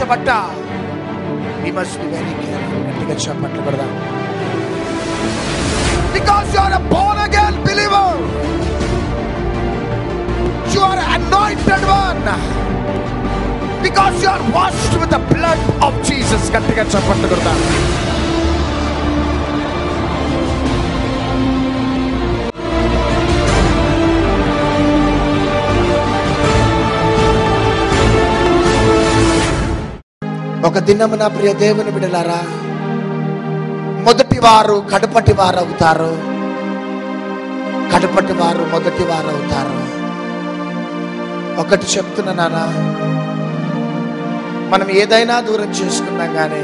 రక్షించబడ్డ. We must be very careful. గట్టిగా చెప్పట్లు కదా. Because you are a born again believer, you are an anointed one, because you are washed with the blood of Jesus. గట్టిగా చెప్పట్లు కదా. ఒక దినమున ప్రియ దేవుని బిడ్డలారా, మొదటి వారు కడపటి వారు అవుతారు, కడపటి వారు మొదటి వారు అవుతారు. ఒకటి చెప్తున్నా నాన్న, మనం ఏదైనా దూరం చేసుకున్నాం కానీ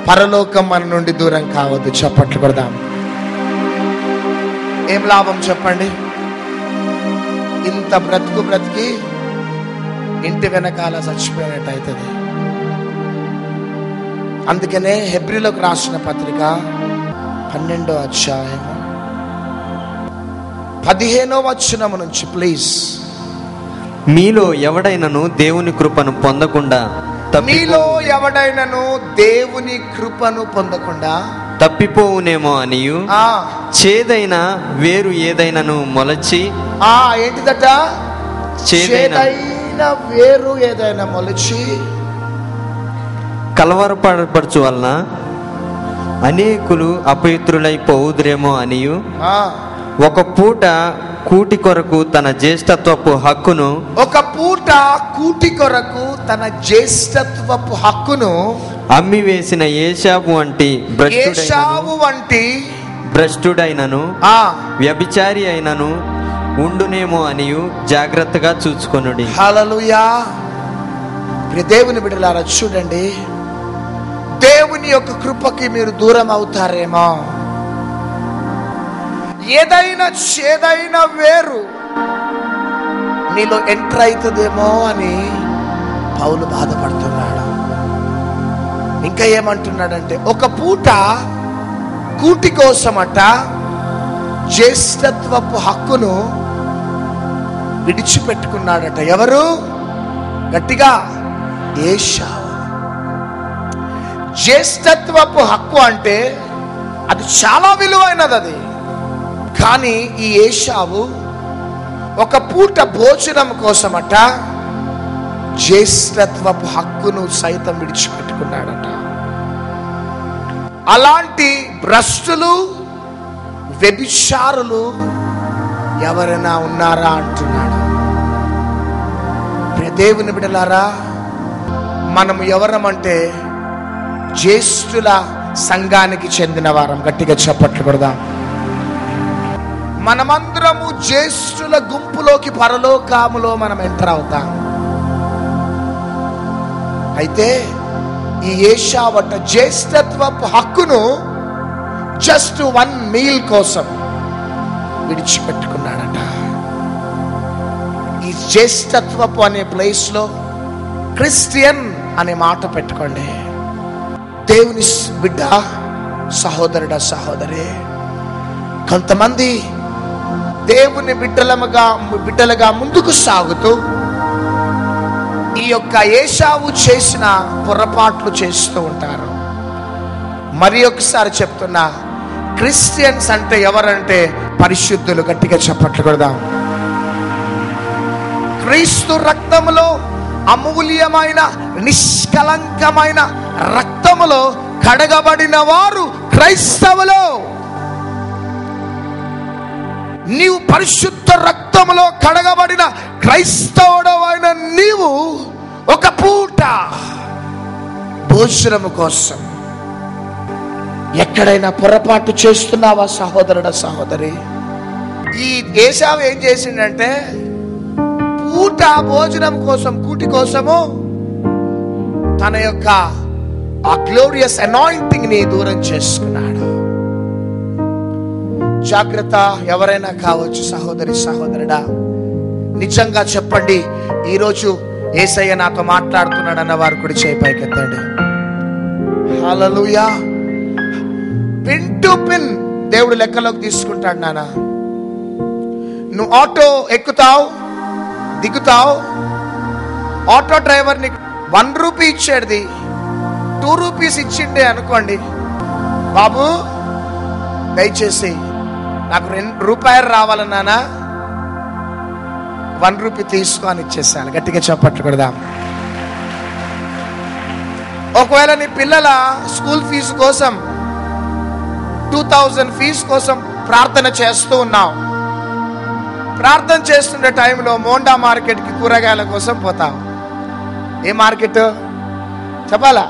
పరలోకం మన నుండి దూరం కావద్దు. చప్పట్లు కొడదాం. ఏం లాభం చెప్పండి? ఇంత బ్రతికి ఇంటి వెనకాల చచ్చిపోయినట్టు అవుతుంది. అందుకనే హెబ్రీలోకి రాసిన పత్రిక 12వ అధ్యాయం 15వ వచనం నుంచి ప్లీజ్. మీలో ఎవడైనను దేవుని కృపను పొందకుండా తప్పిపోవునేమో అనియు, చేదైన వేరు ఏదైనను మొలచి, ఏంటిదట? చేదైన వేరు ఏదైనా మొలచి కలవరపరచు వలన అనేకులు అపవిత్రులైపోవుదురేమో అనియు, ఒక పూట కూటి కొరకు తన జ్యేష్ఠత్వపు హక్కును అమ్మి వేసిన ఏశావు వంటి భ్రష్టుడైనను వ్యభిచారి అయినను ఉండునేమో అనియు జాగ్రత్తగా చూచుకొనుడి. హల్లెలూయా. దేవుని బిడ్డలారా చూడండి, దేవుని యొక్క కృపకి మీరు దూరం అవుతారేమో, ఏదైనా చేదైన వేరు నీలో ఎంటర్ అవుతుందేమో అని పౌలు బాధపడుతున్నాడు. ఇంకా ఏమంటున్నాడంటే, ఒక పూట కూటి కోసమట జ్యేష్ఠత్వపు హక్కును విడిచిపెట్టుకున్నాడట. ఎవరు? గట్టిగా, ఏశావు. జ్యేష్ఠత్వపు హక్కు అంటే అది చాలా విలువైనది. అది కానీ ఈ ఏశావు ఒక పూట భోజనం కోసమట జ్యేష్ఠత్వపు హక్కును సైతం విడిచిపెట్టుకున్నాడట. అలాంటి భ్రష్టులు, వ్యభిచారులు ఎవరైనా ఉన్నారా అంటున్నాడు. దేవుని బిడ్డలారా, మనం ఎవరమంటే జ్యేష్ఠుల సంఘానికి చెందిన వారం. గట్టిగా చప్పట్లు కొడదాం. మనమందరము జ్యేష్ఠుల గుంపులోకి పరలోకములో మనం ఎంటర్ అవుతాం. అయితే ఈ ఏశావట జ్యేష్ఠత్వపు హక్కును జస్ట్ 1 మీల్ కోసం విడిచిపెట్టుకున్నాడట. ఈ జ్యేష్ఠత్వపు అనే ప్లేస్ లో క్రిస్టియన్ అనే మాట పెట్టుకోండి. దేవుని బిడ్డ, సహోదరుడా, సహోదరి, కొంతమంది దేవుని బిడ్డలుగా ముందుకు సాగుతూ ఈ యొక్క ఏశావు చేసిన పొరపాట్లు చేస్తూ ఉంటారు. మరి ఒకసారి చెప్తున్నా, క్రిస్టియన్స్ అంటే ఎవరంటే పరిశుద్ధులు. గట్టిగా చప్పట్లు కొడదాం. క్రీస్తు రక్తములో, అమూల్యమైన నిష్కలంకమైన రక్తములో కడగబడిన వారు క్రైస్తవులు. నీవు పరిశుద్ధ రక్తములో కడగబడిన క్రైస్తవుడవైన నీవు ఒక పూట భోజనము కోసం ఎక్కడైనా పొరపాటు చేస్తున్నావా సహోదరుడా, సహోదరి? ఈ ఏశావు ఏం చేసిందంటే పూట భోజనం కోసం, కూటి కోసము తన యొక్క ఆ గ్లోరియస్ అనాయింటింగ్ ని దూరం చేసుకున్నాడు. జాగ్రత్త, ఎవరైనా కావచ్చు సహోదరి, సహోదరుడా, నిజంగా చెప్పండి, ఈరోజు యేసయ్య నాతో మాట్లాడుతున్నాడు అన్న వారు కూడా చేయి పైకెత్తండి. హల్లెలూయా. పిన్ టు పిన్ దేవుడు లెక్కలోకి తీసుకుంటాడు. నాన్న, నువ్వు ఆటో ఎక్కుతావు, దిగుతావు, ఆటో డ్రైవర్ని 1 రూపీ ఇచ్చేది 2 రూపీస్ ఇచ్చిండే అనుకోండి, బాబు దయచేసి నాకు 2 రూపాయలు రావాలన్నానా, 1 రూపీ తీసుకో అని ఇచ్చేసాను. గట్టిగా చప్పట్లు కొడదాం. ఒకవేళ నీ పిల్లల స్కూల్ ఫీజు కోసం 2000 ఫీజు కోసం ప్రార్థన చేస్తూ ఉన్నావు. ప్రార్థన చేస్తుండే టైంలో మోండా మార్కెట్కి కూరగాయల కోసం పోతావు. ఏ మార్కెట్ చెప్పాలా?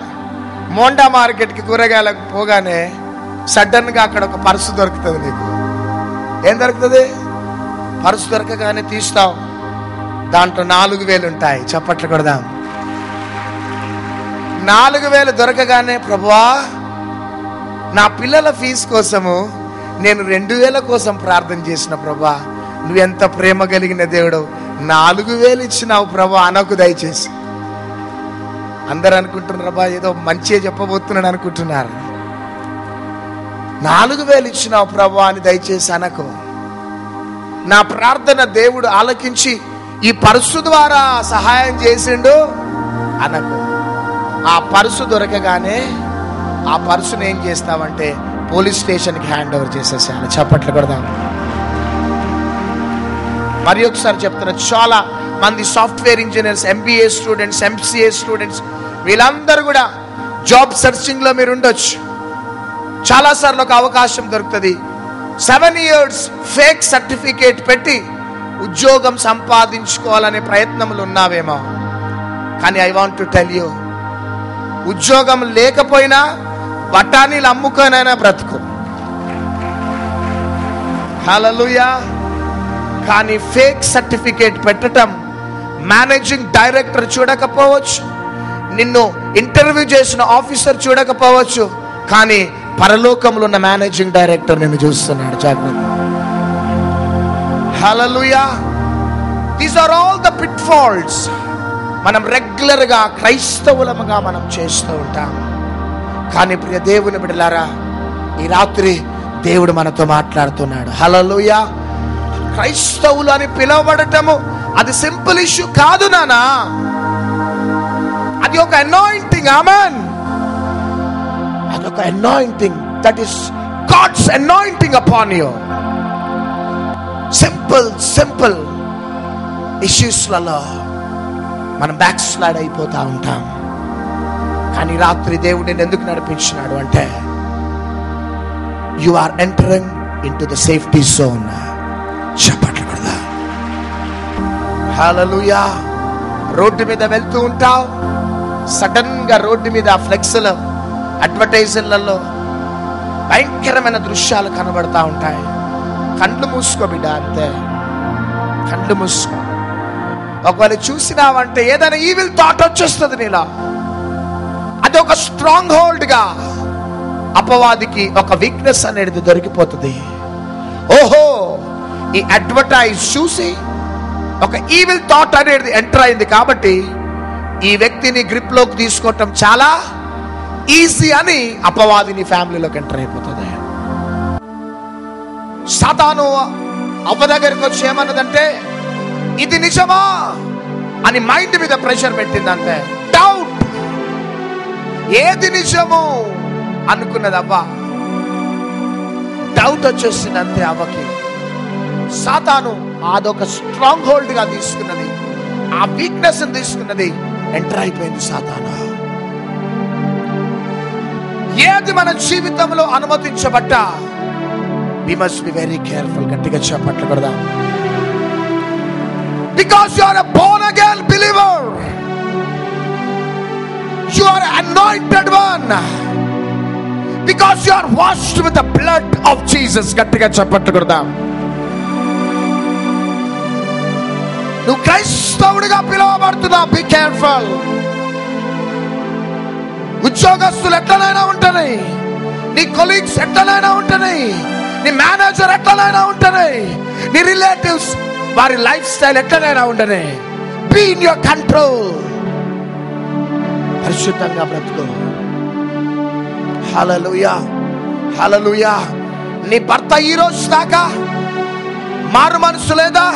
మోండా మార్కెట్కి కూరగాయలకు పోగానే సడన్గా అక్కడ ఒక పర్సు దొరుకుతుంది. నీకు ఏం దొరుకుతుంది? పర్సు దొరకగానే తీస్తావు, దాంట్లో 4000 ఉంటాయి. చప్పట్లు కొడదాం. 4000 దొరకగానే, ప్రభువా నా పిల్లల ఫీజు కోసము నేను 2000 కోసం ప్రార్థన చేసిన ప్రభువా, నువ్వెంత ప్రేమ కలిగిన దేవుడు, 4000 ఇచ్చినావు ప్రభువా అనకు దయచేసి. అందరు అనుకుంటున్నారు అబ్బా ఏదో మంచిగా చెప్పబోతున్నాడు అనుకుంటున్నారు. 4000 ఇచ్చినావు ప్రభువా అని దయచేసి అనకు. నా ప్రార్థన దేవుడు ఆలకించి ఈ పర్సు ద్వారా సహాయం చేసిండు అనకు. ఆ పర్సు దొరకగానే ఆ పర్సును ఏం చేస్తావంటే పోలీస్ స్టేషన్కి హ్యాండ్ ఓవర్ చేసేసాను. చప్పట్లు కొడదాం. మరి ఒకసారి చెప్తున్నా, చాలా మంది software engineers, MBA students, MCA students, వీళ్ళందరూ కూడా జాబ్ సర్చింగ్ లో మీరు ఉండొచ్చు. చాలా సార్లు ఒక అవకాశం దొరుకుతుంది. 7 years ఫేక్ సర్టిఫికేట్ పెట్టి ఉద్యోగం సంపాదించుకోవాలనే ప్రయత్నములు ఉన్నావేమో. కానీ I want to tell you, ఉద్యోగం లేకపోయినా బఠానీలు అమ్ముకోనైనా బ్రతుకు. హల్లెలూయా. కానీ ఫేక్ సర్టిఫికేట్ పెట్టడం మేనేజింగ్ డైరెక్టర్ చూడకపోవచ్చు, నిన్ను ఇంటర్వ్యూ చేసిన ఆఫీసర్ చూడకపోవచ్చు, కానీ పరలోకంలో ఉన్న మేనేజింగ్ డైరెక్టర్ నిన్ను చూస్తున్నాడు. జాగ్రత్త. Hallelujah. These are all the pitfalls మనం రెగ్యులర్ గా క్రైస్తవులముగా మనం చేస్తూ ఉంటాం. కానీ ప్రియ దేవుని బిడ్డలారా, ఈ రాత్రి దేవుడు మనతో మాట్లాడుతున్నాడు. హల్లెలూయా. క్రైస్తవులు అని పిలువబడటము అది సింపుల్ ఇష్యూ కాదు నానా, అది ఒక అనాయింటింగ్. ఆమేన్. అదొక anointing, that is God's anointing upon you. Simple ఇష్యూస్లలో మనం బ్యాక్ స్లైడ్ అయిపోతా ఉంటాం. కానీ రాత్రి దేవుడు నేను ఎందుకు నడిపించినాడు అంటే, you are entering into the safety zone. చెప్పట్లు కదా. హల్లెలూయా. రోడ్డు మీద వెళ్తూ ఉంటావు, సడన్ గా రోడ్డు మీద ఫ్లెక్స్లు, అడ్వర్టైజర్లలో భయంకరమైన దృశ్యాలు కనబడతా ఉంటాయి. కండ్లు మూసుకో బిడ్డ, అంతే. కండ్లు మూసుకో. ఒకవేళ చూసినావంటే ఏదైనా ఈవిల్ థాట్ వచ్చేస్తుంది నీలో. అది ఒక స్ట్రాంగ్ హోల్డ్ గా అపవాదికి ఒక వీక్నెస్ అనేది దొరికిపోతుంది. ఓహో, ఈ అడ్వర్టైజ్ చూసి ఒక ఈవిల్ థాట్ అనేది ఎంటర్ అయింది కాబట్టి ఈ వ్యక్తిని గ్రిప్ లోకి తీసుకోవటం చాలా ఈజీ అని అపవాదిని ఫ్యామిలీలోకి ఎంటర్ అయిపోతుంది. సాతాను అవ్వ దగ్గరికి వచ్చి ఏమన్నదంటే, ఇది నిజమా అని మైండ్ మీద ప్రెషర్ పెట్టిందంటే, డౌట్. ఏది నిజము అనుకున్నది అవ్వ, డౌట్ వచ్చేసింది అంతే అవ్వకి. సాతాను అదొక స్ట్రాంగ్ హోల్డ్ గా తీసుకున్నది, ఆ వీక్నెస్ తీసుకున్నది, ఎంటర్ అయిపోయింది సాతాను. ఏది మన జీవితంలో అనుమతించబడ్డా we must be very careful. గట్టిగా చెప్పట్లు కొడదాం. Because you are a born again believer, you are an anointed one, because you are washed with the blood of Jesus. గట్టిగా చెప్పట్లు కొడదాం. నువ్వు క్రైస్తవుడిగా పిలువబడుతున్నావు. Be careful. ఉద్యోగస్తులు ఎట్లనైనా ఉంటాయి, నీ కొలీగ్స్ ఎట్లనైనా ఉంటాయి, నీ మేనేజర్ ఎట్లనైనా ఉంటాయి, నీ రిలేటివ్స్ వారి లైఫ్ స్టైల్ ఎట్లనైనా ఉండనే, బీ ఇన్ యువర్ కంట్రోల్. పరిశుద్ధంగా బ్రతుకు. హల్లెలూయా, హల్లెలూయా. నీ భర్త ఈ రోజు దాకా మారు మనసు లేదా,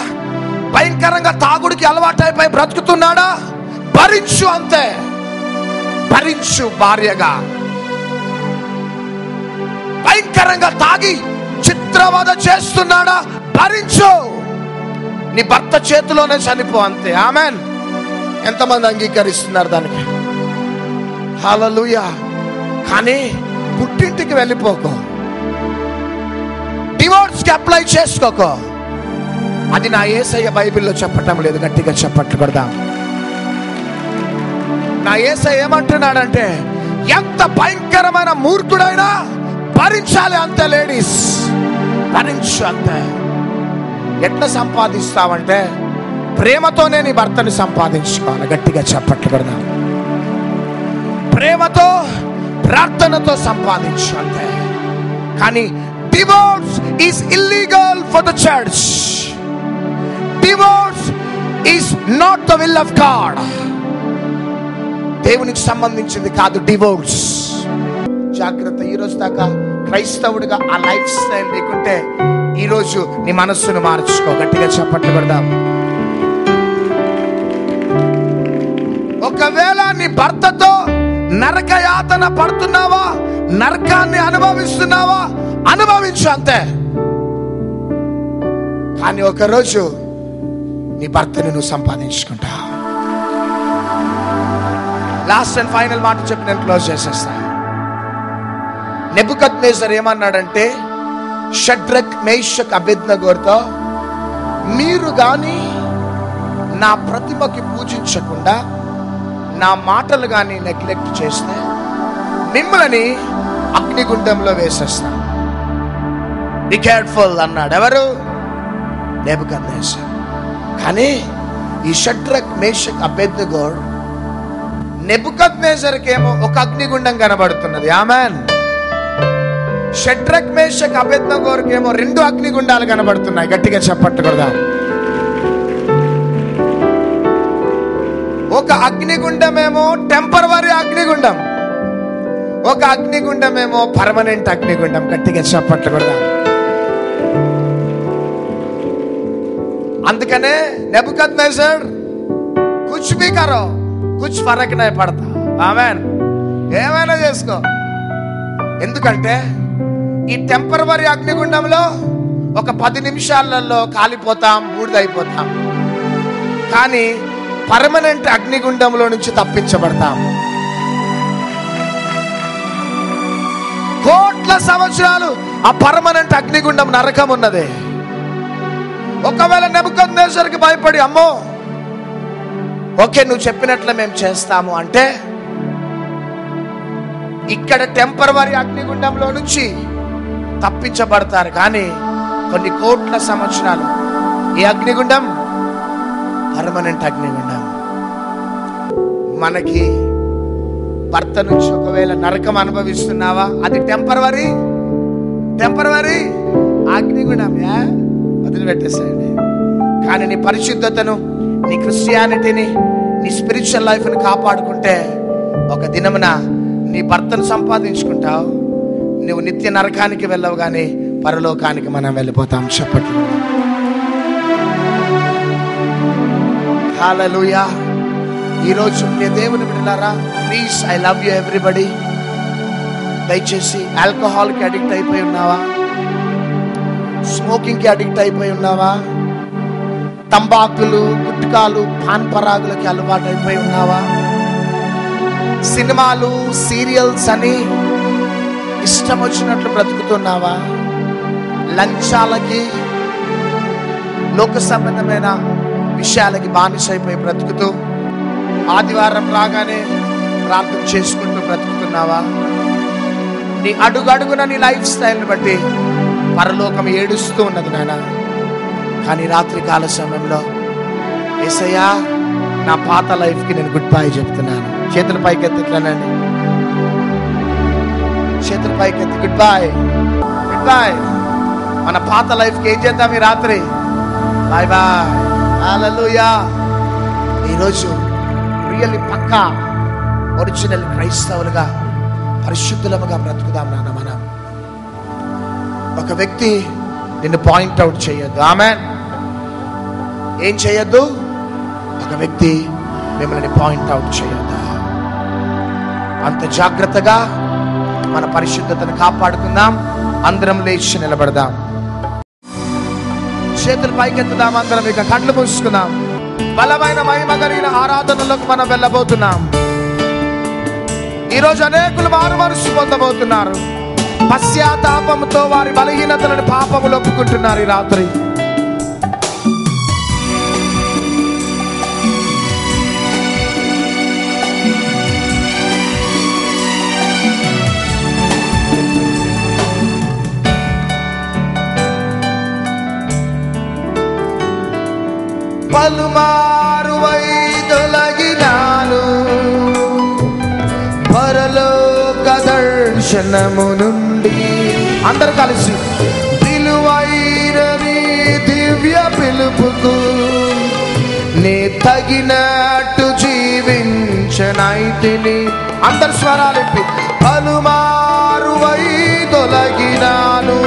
భయంకరంగా తాగుడికి అలవాటైపోయి బ్రతుకుతున్నాడా, భరించు అంతే. భరించు భార్యగా. భయంకరంగా తాగి చిత్రవద చేస్తున్నాడా, భరించు. నీ భర్త చేతిలోనే చనిపో, అంతే. ఆమెన్. ఎంతమంది అంగీకరిస్తున్నారు దానికి? హల్లెలూయా. కానీ పుట్టింటికి వెళ్ళిపోకో, డివోర్స్ కి అప్లై చేసుకోకో. అది నా యేసయ్య బైబిల్లో చెప్పటం లేదు. గట్టిగా చెప్పట్లు కొడదాం. నా యేసయ్య ఏమంటున్నాడంటే, ఎంత భయంకరమైన మూర్ఖుడైనా భరించాలి, అంతే. లేడీస్ భరించు, అంతే. ఎట్లా సంపాదిస్తావంటే, ప్రేమతోనే నీ భర్తని సంపాదించుకోవాలి. గట్టిగా చెప్పట్లు కొడదాం. ప్రేమతో, ప్రార్థనతో సంపాదించు, అంతే. కానీ divorce is illegal for the church. Divorce is not the will of God. దేవునికి సంబంధించింది కాదు డివోర్స్. జాగ్రత్త. ఈరోజు దాకా క్రైస్తవుడిగా ఆ లైఫ్ స్టైల్ లేకుంటే ఈరోజు నీ మనస్సును మార్చుకో. గట్టిగా చెప్పట్లు కొడదాం. ఒకవేళ నీ భర్తతో నరక యాతన పడుతున్నావా, నరకాన్ని అనుభవిస్తున్నావా, అనుభవించు, అంతే. కానీ ఒకరోజు నీ భర్తని నువ్వు సంపాదించుకుంటా. లాస్ట్ అండ్ ఫైనల్ మాట చెప్పి నేను క్లోజ్ చేసేస్తా. నెబుకద్నెజర్ ఏమన్నాడంటే, షడ్రక్, మేషక్, అబేద్నెగోతో మీరు గాని నా ప్రతిమకి పూజించకుండా నా మాటలు గాని నెగ్లెక్ట్ చేస్తే మిమ్మల్ని అగ్నిగుండంలో వేసేస్తా. బి కేర్ఫుల్ అన్నాడు. ఎవరు? నెబుకద్నెజర్. కానీ ఈ షడ్రక్, మేషక్, అబేద్నెగో, నెబుకద్నెజర్కి ఏమో ఒక అగ్నిగుండం కనబడుతున్నది. ఆమెన్. షడ్రక్, మేషక్, అబేద్నెగోకి ఏమో 2 అగ్నిగుండాలు కనబడుతున్నాయి. గట్టిగా చెప్పట్టు కొడదాం. ఒక అగ్నిగుండం ఏమో టెంపరవరీ అగ్నిగుండం, ఒక అగ్నిగుండం ఏమో పర్మనెంట్ అగ్నిగుండం. గట్టిగా చెప్పట్టు కొడదాం. అందుకనే నెబుకద్నెజర్ కుచ్ భీ కరో, కుచ్ ఫరక్ నహీ పడతా. ఆమెన్. ఏమైనా చేసుకో. ఎందుకంటే ఈ టెంపరవరీ అగ్నిగుండంలో ఒక 10 నిమిషాలలో కాలిపోతాం, బూడిదైపోతాం. కానీ పర్మనెంట్ అగ్నిగుండంలో నుంచి తప్పించబడతాం. కోట్ల సంవత్సరాలు ఆ పర్మనెంట్ అగ్నిగుండం నరకం ఉన్నది. ఒకవేళ నెబుకద్నెజర్కి భయపడి, అమ్మో ఓకే నువ్వు చెప్పినట్లు మేము చేస్తాము అంటే, ఇక్కడ టెంపరవరీ అగ్నిగుండంలో నుంచి తప్పించబడతారు. కానీ కొన్ని కోట్ల సంవత్సరాలు ఈ అగ్నిగుండం పర్మనెంట్ అగ్నిగుండం. మనకి భర్త నుంచి ఒకవేళ నరకం అనుభవిస్తున్నావా, అది టెంపరవరీ అగ్నిగుండం. వదిలిపెట్టేసేయండి. కానీ నీ పరిశుద్ధతను, నీ క్రిస్టియానిటీని, నీ స్పిరిచువల్ లైఫ్ని కాపాడుకుంటే ఒక దినమున నీ భర్తను సంపాదించుకుంటావు. నువ్వు నిత్య నరకానికి వెళ్ళవు, కానీ పరలోకానికి మనం వెళ్ళిపోతాం. చెప్పట్లు. హల్లెలూయా. ఈరోజు నీ దేవుని బిడ్డలారా, please, I love you everybody. దయచేసి ఆల్కహాల్కి అడిక్ట్ అయిపోయి ఉన్నావా, స్మోకింగ్కి అడిక్ట్ అయిపోయి ఉన్నావా, తంబాకులు, గుట్కాలు, పాన్ పరాగులకి అలవాటు అయిపోయి ఉన్నావా, సినిమాలు, సీరియల్స్ అని ఇష్టం వచ్చినట్లు బ్రతుకుతున్నావా, లంచాలకి, లోక సంబంధమైన విషయాలకి బానిసైపోయి బ్రతుకుతూ ఆదివారం రాగానే ప్రార్థన చేసుకుంటూ బ్రతుకుతున్నావా? నీ అడుగడుగున నీ లైఫ్ స్టైల్ని బట్టి పరలోకం ఏడుస్తూ ఉన్నది నాయన. కానీ రాత్రి కాల సమయంలో యేసయ్యా, నా పాత లైఫ్కి నేను గుడ్ బై చెప్తున్నాను. చేతుల పైకి ఎత్తిట్లానండి, చేతుల పైకి ఎత్తి గుడ్ బై, గుడ్ బై. మన పాత లైఫ్కి ఏం చేద్దాం ఈ రాత్రి? Bye bye. హల్లెలూయా. ఈరోజు రియల్లీ పక్కా ఒరిజినల్ క్రైస్తవులుగా, పరిశుద్ధులముగా బ్రతుకుదాం నాన్న. మనం ఒక వ్యక్తి నిన్ను పాయింట్ అవుట్ చేయొద్దు. ఆమెన్. ఏం చేయొద్దు? ఒక వ్యక్తి మిమ్మల్ని పాయింట్ అవుట్ చేయొద్దు. అంత జాగ్రత్తగా మన పరిశుద్ధతను కాపాడుకుందాం. అందరం లేచి నిలబడదాం. చేతులు పైకెత్తుదాం. అందరం ఇక కళ్ళు మూసుకుందాం. బలమైన మహిమ కలిగిన ఆరాధనలోకి మనం వెళ్ళబోతున్నాం. ఈరోజు అనేకులు మారు మనసు పొందబోతున్నారు. పశ్చాత్తాపంతో వారి బలహీనతలను పాపములు ఒప్పుకుంటున్నారు. ఈ రాత్రి పలుమారు వైదొలగినాను పరలోక దర్శనము నుండి. అందరూ కలిసి విలువైన నీ దివ్య పిలుపుకు నే తగినట్టు జీవించనైతిని. అందరు స్వరాలెత్తి పలుమారు వైదొలగినాను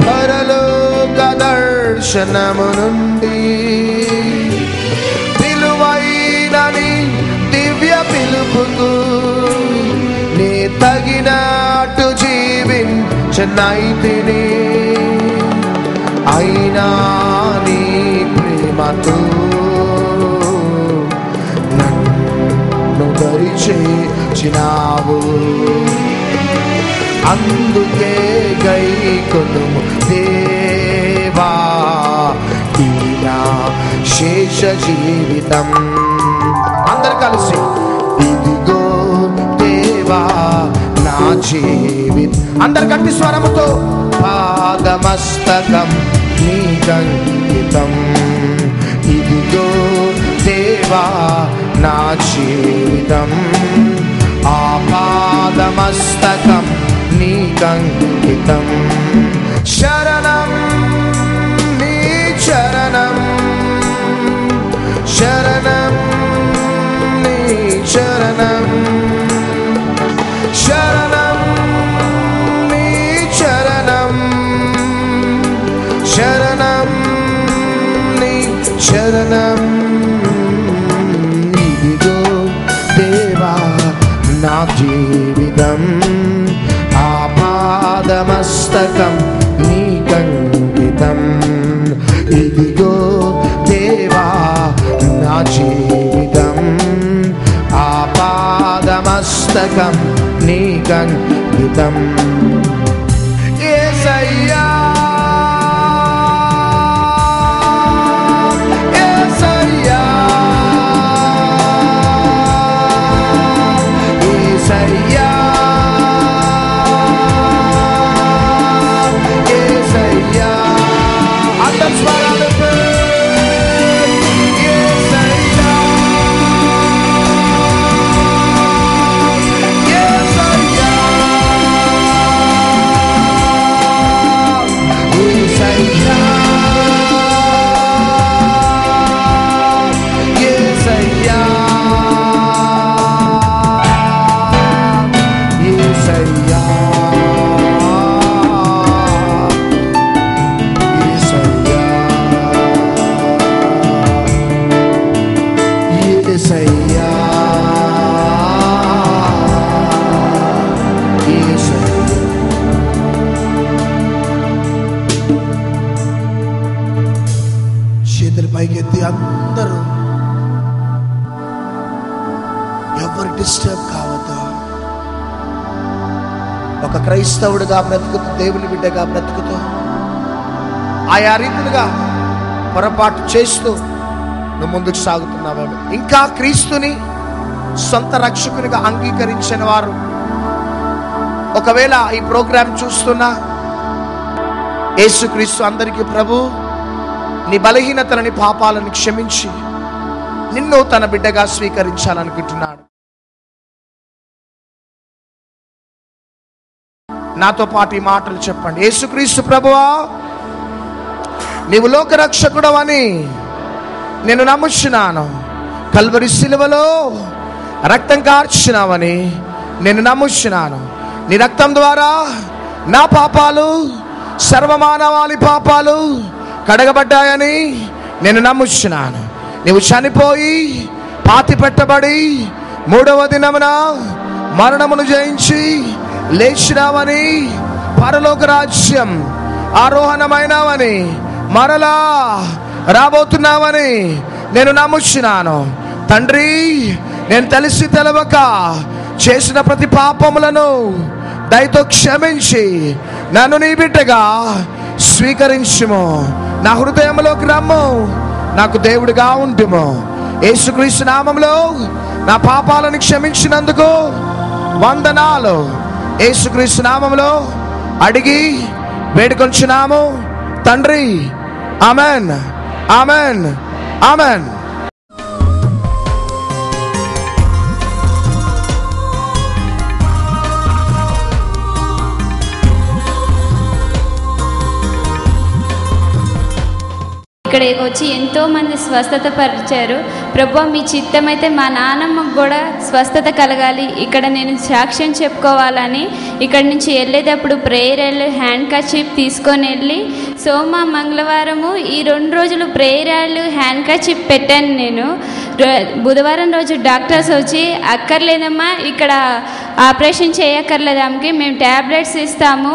పరలోక దర్శనము నుండి. విలువైన నీ దివ్య పిలుపుకు నీ తగినట్టు జీవించనైతిని. అయినా నీ ప్రేమతో నన్ను దరిచేర్చినావు. అందుకే గైకొనుము దేవా ఈ నా శేష జీవితం. అందరు కలిసి ఇదిగో దేవా నా జీవితం. అందరు గట్టి స్వరముతో పాదమస్తకం నీకంకితం. ఇదిగో దేవా నా జీవితం. ఆ పాదమస్తకం నీకంకితం. శరణం నీ చరణం శరణం నీ చరణం శరణం నీ చరణం శరణం నీ శరణం. ఇదిగో దేవా నా జీవితం. ఆ పాదమస్తకం నీకంకితం. ఇదిగో దేవా నా జీవితం. ఆ పాదమస్తకం నీకంకితం. యేసయ్యా పైకెత్తి అందరూ ఎవరు డిస్టర్బ్ కావద్దు. ఒక క్రైస్తవుడిగా బ్రతుకుతూ, దేవుని బిడ్డగా బ్రతుకుతూ, ఆయా రీతులుగా పొరపాటు చేస్తూ నువ్వు ముందుకు సాగుతున్నావేమో. ఇంకా క్రీస్తుని సొంత రక్షకునిగా అంగీకరించిన వారు ఒకవేళ ఈ ప్రోగ్రాం చూస్తున్నా, యేసుక్రీస్తు అందరికీ ప్రభు, నీ బలహీనతలని పాపాలను క్షమించి నిన్ను తన బిడ్డగా స్వీకరించాలనుకుంటున్నాడు. నాతో పాటు ఈ మాటలు చెప్పండి. యేసుక్రీస్తు ప్రభువా, నీవు లోకరక్షకుడవని నేను నమ్ముచున్నాను. కల్వరి శిలువలో రక్తం కార్చినావని నేను నమ్ముచున్నాను. నీ రక్తం ద్వారా నా పాపాలు, సర్వమానవాళి పాపాలు కడగబడ్డాయని నేను నమ్ముచున్నాను. నీవు చనిపోయి పాతి పెట్టబడి మూడవ దినమున మరణమును జయించి లేచినావని, పరలోక రాజ్యం ఆరోహణమైనావని, మరలా రాబోతున్నావని నేను నమ్ముచున్నాను. తండ్రి, నేను తెలిసి తెలవక చేసిన ప్రతి పాపములను దయతో క్షమించి నన్ను నీ బిడ్డగా స్వీకరించుము. నా హృదయంలోకి రమ్ము, నాకు దేవుడిగా ఉంటుము. యేసుక్రీస్తు నామములో నా పాపాలను క్షమించినందుకు వందనాలు. యేసుక్రీస్తు నామములో అడిగి వేడుకొంచున్నాము తండ్రి. Amen, amen, amen. ఇక్కడికి వచ్చి ఎంతోమంది స్వస్థత పరిచారు. ప్రభువా, మీ చిత్తమైతే మా నాన్నమ్మకు కూడా స్వస్థత కలగాలి, ఇక్కడ నేను సాక్ష్యం చెప్పుకోవాలని ఇక్కడి నుంచి వెళ్ళేటప్పుడు ప్రేయర్ హ్యాండ్ కర్చీఫ్ తీసుకొని వెళ్ళి మంగళవారము ఈ 2 రోజులు ప్రేయర్ హ్యాండ్ కర్చీఫ్ పెట్టాను. నేను బుధవారం రోజు డాక్టర్స్ వచ్చి అక్కర్లేదమ్మా, ఇక్కడ ఆపరేషన్ చేయక్కర్లేదు, ఆమెకి మేము ట్యాబ్లెట్స్ ఇస్తాము,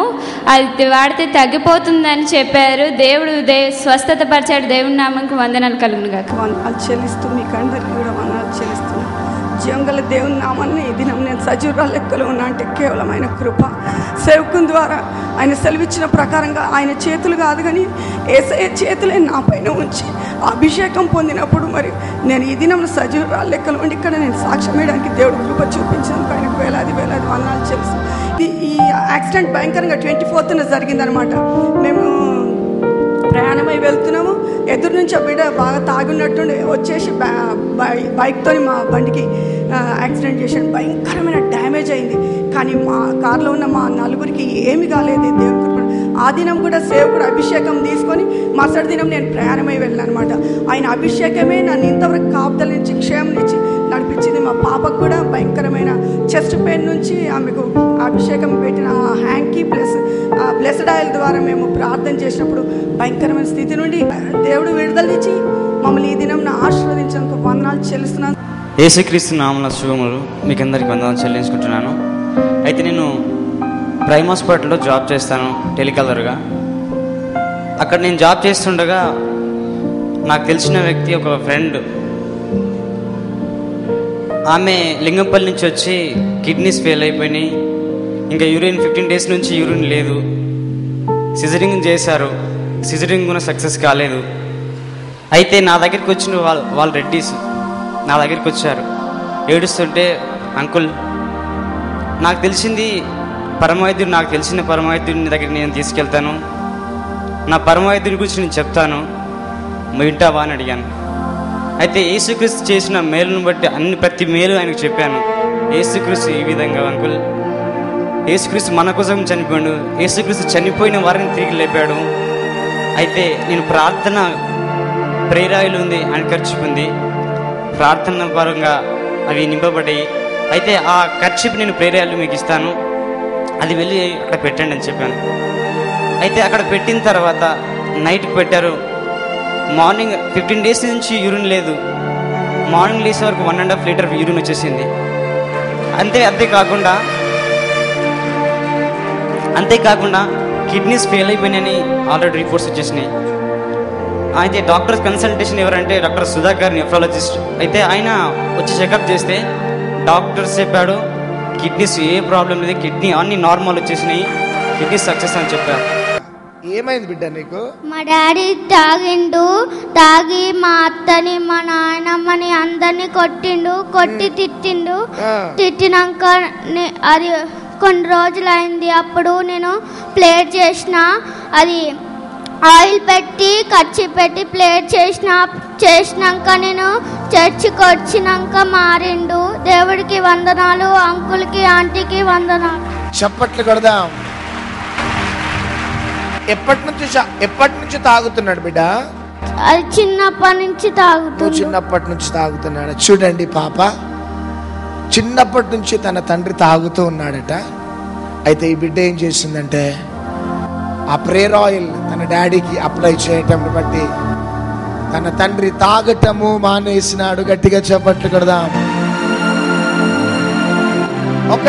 అది వాడితే తగ్గిపోతుందని చెప్పారు. దేవుడు స్వస్థత పరిచాడు. దేవుని నామంకి వందనాలు కలుగును గాక. వందనాలు చెల్లిస్తూ మీకు అందరికీ కూడా వందనాలు చెల్లిస్తున్నాను. జీవం గల దేవుని నామాన్ని ఈ దినం నేను సజీవురాలు లెక్కలో ఉన్నా అంటే కేవలం ఆయన కృప. సేవకుని ద్వారా ఆయన సెలవిచ్చిన ప్రకారంగా ఆయన చేతులు కాదు కానీ యేసయ్య చేతులే నా పైన ఉంచి అభిషేకం పొందినప్పుడు మరి నేను ఈ దినం సజీవురాలు లెక్కలో ఉండి ఇక్కడ నేను సాక్ష్యం వేయడానికి దేవుడు కృప చూపించినందుకు ఆయనకు వేలాది వేలాది వందనాలు చెల్లిస్తాను. ఈ యాక్సిడెంట్ భయంకరంగా 24న జరిగిందనమాట. మేము ప్రయాణమై వెళ్తున్నాము. ఎదురు నుంచి ఆ బిడ్డ బాగా తాగున్నట్టుండి వచ్చేసి బైక్తో మా బండికి యాక్సిడెంట్ చేసాడు. భయంకరమైన డ్యామేజ్ అయింది. కానీ మా కార్లో ఉన్న మా నలుగురికి ఏమి కాలేదు. దేవుని కృప. ఆ దినం కూడా సేవకుడు అభిషేకం తీసుకొని మరుసటి దినం నేను ప్రయాణమై వెళ్ళాను అనమాట. ఆయన అభిషేకమే నన్ను ఇంతవరకు కాపుదల నుంచి క్షేమం నుంచి నడిపించింది. మా పాపకు కూడా భయంకరమైన చెస్ట్ పెయిన్ నుంచి ఆమెకు అభిషేకం పెట్టిన హ్యాంకీ ప్లస్ బ్లెస్డ్ ఆయిల్ ద్వారా మేము ప్రార్థన చేసినప్పుడు భయంకరమైన స్థితి నుండి దేవుడు విడుదలిచ్చి మమ్మల్ని ఈ దినం ఆశీర్వదించేందుకు వందనాలు చెల్లిస్తున్నాను. యేసుక్రీస్తు నామమున శుభములు. మీకు అందరికీ వందనాలు చెల్లించుకుంటున్నాను. అయితే నేను ప్రైమ్ హాస్పిటల్లో జాబ్ చేస్తాను టెలికాలర్గా. అక్కడ నేను జాబ్ చేస్తుండగా నాకు తెలిసిన వ్యక్తి ఒక ఫ్రెండ్, ఆమె లింగంపల్లి నుంచి వచ్చి కిడ్నీస్ ఫెయిల్ అయిపోయినాయి, ఇంకా యూరిన్ 15 డేస్ నుంచి యూరిన్ లేదు, సిజరింగ్ చేశారు, సిజరింగ్ కూడా సక్సెస్ కాలేదు. అయితే నా దగ్గరికి వచ్చిన వాళ్ళ రెడ్డీస్ నా దగ్గరికి వచ్చారు ఏడుస్తుంటే, అంకుల్ నాకు తెలిసింది పరమవైద్యుడు, నాకు తెలిసిన పరమవైద్యుడిని దగ్గర నేను తీసుకెళ్తాను, నా పరమవైద్యుడి గురించి నేను చెప్తాను, వింటావా అని అడిగాను. అయితే యేసుక్రీస్తు చేసిన మేలును బట్టి ప్రతి మేలు ఆయనకు చెప్పాను. యేసుక్రీస్తు ఈ విధంగా అంకుల్, యేసుక్రీస్తు మన కోసం చనిపోయాడు, యేసుక్రీస్తు చనిపోయిన వారిని తిరిగి లేపాడు. అయితే నేను ప్రార్థన ప్రేరాయిలు ఉంది అని ఖర్చు ఉంది, ప్రార్థన పరంగా అవి నింపబడ్డాయి. అయితే ఆ ఖర్చు నేను ప్రేరాయిలు మీకు ఇస్తాను, అది వెళ్ళి అక్కడ పెట్టండి అని చెప్పాను. అయితే అక్కడ పెట్టిన తర్వాత నైట్కి పెట్టారు. మార్నింగ్ 15 డేస్ నుంచి యూరిన్ లేదు, మార్నింగ్ లేసే వరకు 1.5 లీటర్ యూరిన్ వచ్చేసింది. అంతేకాకుండా కిడ్నీస్ ఫెయిల్ అయిపోయినాయని ఆల్రెడీ రిపోర్ట్స్ వచ్చేసినాయి. అయితే డాక్టర్ కన్సల్టేషన్ ఎవరంటే డాక్టర్ సుధాకర్, నెఫ్రాలజిస్ట్. అయితే ఆయన వచ్చి చెకప్ చేస్తే డాక్టర్స్ చెప్పాడు కిడ్నీస్ ఏ ప్రాబ్లం లేదు, కిడ్నీ అన్ని నార్మల్ వచ్చేసినాయి, కిడ్నీ సక్సెస్ అని చెప్పారు. ఏమైంది బిడ్డ నీకు? మా డాడీ తాగి మా అత్తని మా నాయనమ్మని అందరినీ కొట్టి తిట్టిండు. తిట్టినాక అది కొన్ని రోజులు అయింది. అప్పుడు నేను ప్లేట్ చేసిన, అది ఆయిల్ పెట్టి కచ్చి పెట్టి ప్లేట్ చేసినాక నేను చర్చికి వచ్చినాక మారిండు. దేవుడికి వందనాలు, అంకుల్కి ఆంటీకి వందనాలు. చప్పట్లు కొడదాం. ఎప్పటి నుంచి తాగుతున్నాడు బిడ్డ? అది చిన్నప్పటి నుంచి చిన్నప్పటి నుంచి తాగుతున్నాడు. చూడండి పాప, చిన్నప్పటి నుంచి తన తండ్రి తాగుతూ ఉన్నాడట. అయితే ఈ బిడ్డ ఏం చేసిందంటే ఆ ప్రేయర్ ఆయిల్ తన డాడీకి అప్లై చేయటం బట్టి తన తండ్రి తాగటము మానేసినాడు. గట్టిగా చప్పట్లు కొడదాం.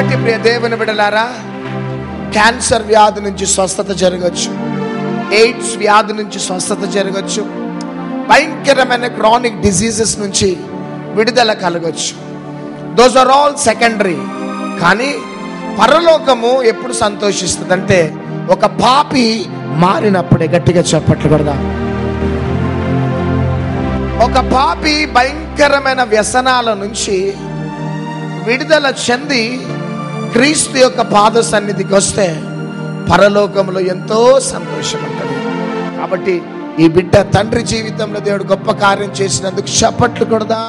ఒకటి ప్రియ దేవుని బిడ్డలారా, క్యాన్సర్ వ్యాధి నుంచి స్వస్థత జరగచ్చు, ఎయిడ్స్ వ్యాధి నుంచి స్వస్థత జరగచ్చు, భయంకరమైన క్రానిక్ డిసీజెస్ నుంచి విడుదల కలగచ్చు. Those are all secondary. కానీ పరలోకము ఎప్పుడు సంతోషిస్తుందంటే ఒక పాపి మారినప్పుడే. గట్టిగా చప్పట్లు కొడదాం. ఒక పాపి భయంకరమైన వ్యసనాల నుంచి విడుదల చెంది క్రీస్తు యొక్క పాద సన్నిధికి వస్తే పరలోకంలో ఎంతో సంతోషం ఉంటుంది. కాబట్టి ఈ బిడ్డ తండ్రి జీవితంలో దేవుడు గొప్ప కార్యం చేసినందుకు చప్పట్లు కొడదాం.